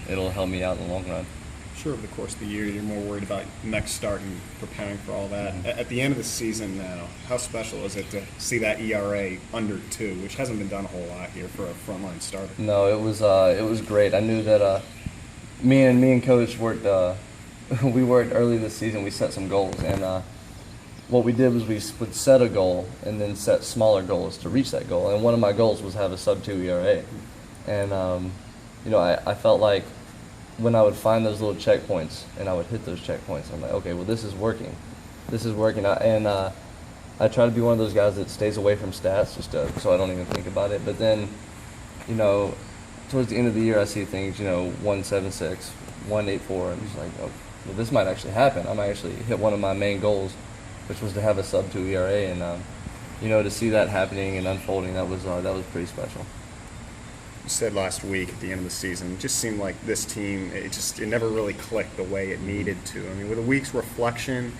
it'll help me out in the long run. Sure, over the course of the year, you're more worried about next start and preparing for all that. At the end of the season now, how special is it to see that ERA under 2, which hasn't been done a whole lot here for a frontline starter? No, it was great. I knew that me and Coach worked. We worked early this season. We set some goals, and what we did was we would set a goal and then set smaller goals to reach that goal. And one of my goals was have a sub-2 ERA, and I felt like when I would find those little checkpoints and I would hit those checkpoints, I'm like, okay, well, this is working. This is working. I try to be one of those guys that stays away from stats so I don't even think about it. But then, towards the end of the year, I see things, 176, 184, and it's like, oh, well, this might actually happen. I might actually hit one of my main goals, which was to have a sub-2 ERA. And, to see that happening and unfolding, that was pretty special. You said last week at the end of the season, it just seemed like this team, it never really clicked the way it needed to. I mean, with a week's reflection,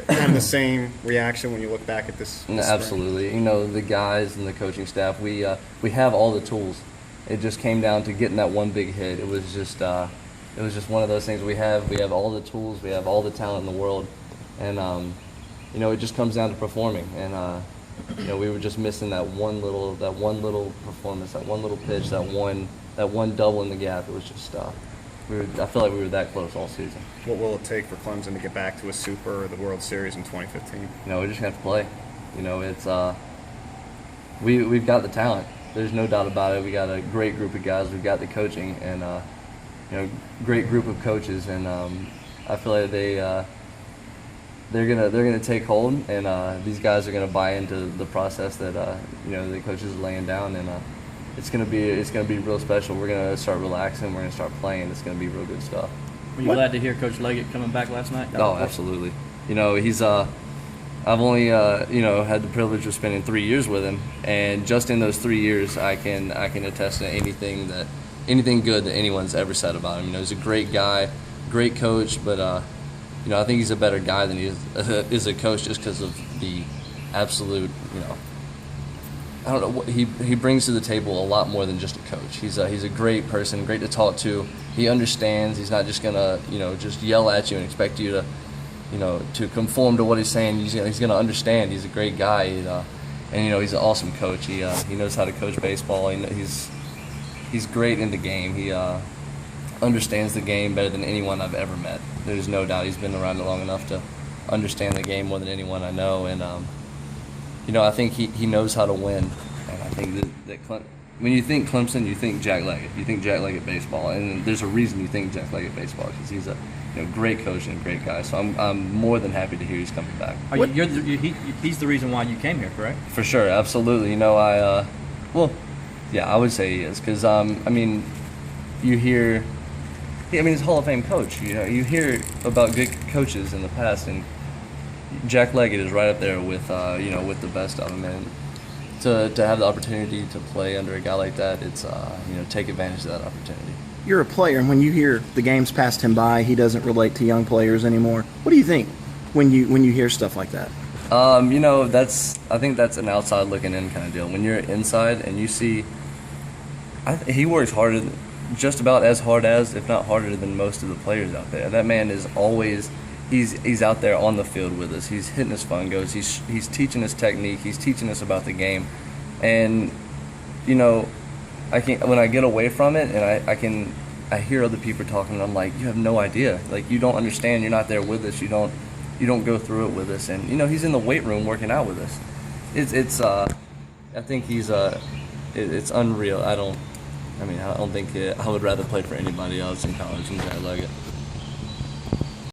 kind of the same reaction when you look back at this Absolutely. The guys and the coaching staff, we have all the tools. It just came down to getting that one big hit. It was just one of those things. We have all the tools, we have all the talent in the world, and it just comes down to performing. And we were just missing that one little performance, that one little pitch, that one double in the gap. It was just I feel like we were that close all season. What will it take for Clemson to get back to a Super or the World Series in 2015? We just have to play. It's we've got the talent. There's no doubt about it. We got a great group of guys. We've got the coaching and great group of coaches, and I feel like they're gonna take hold, and these guys are gonna buy into the process that the coaches are laying down, and it's gonna be real special. We're gonna start relaxing. We're gonna start playing. It's gonna be real good stuff. Were you glad to hear Coach Leggett coming back last night? Oh, absolutely. He's I've only had the privilege of spending 3 years with him, and just in those 3 years, I can attest to anything good that anyone's ever said about him. He's a great guy, great coach, but I think he's a better guy than he is a coach, just because of the absolute, I don't know, he brings to the table a lot more than just a coach. He's a great person, great to talk to. He understands. He's not just gonna just yell at you and expect you to conform to what he's saying. He's gonna understand. He's a great guy, and he's an awesome coach. He knows how to coach baseball. He's great in the game. He understands the game better than anyone I've ever met. There's no doubt. He's been around it long enough to understand the game more than anyone I know, and I think he knows how to win. And I think that when you think Clemson, you think Jack Leggett. You think Jack Leggett baseball, and there's a reason you think Jack Leggett baseball, because he's a great coach and a great guy. So I'm more than happy to hear he's coming back. He's the reason why you came here, correct? For sure, absolutely. I would say he is, because you hear. He's a Hall of Fame coach. You hear about good coaches in the past, and Jack Leggett is right up there with with the best of them. And to have the opportunity to play under a guy like that, it's take advantage of that opportunity. You're a player, and when you hear the game's passed him by, he doesn't relate to young players anymore. What do you think when you hear stuff like that? I think that's an outside looking in kind of deal. When you're inside and you see, he works harder, just about as hard as, if not harder than, most of the players out there. That man is always, he's out there on the field with us. He's hitting his fun goes. He's teaching us technique. He's teaching us about the game, and when I get away from it and I hear other people talking, and I'm like, you have no idea. Like, you don't understand. You're not there with us. You don't go through it with us. And he's in the weight room working out with us. I think it's unreal. I don't think I would rather play for anybody else in college than Jack Leggett.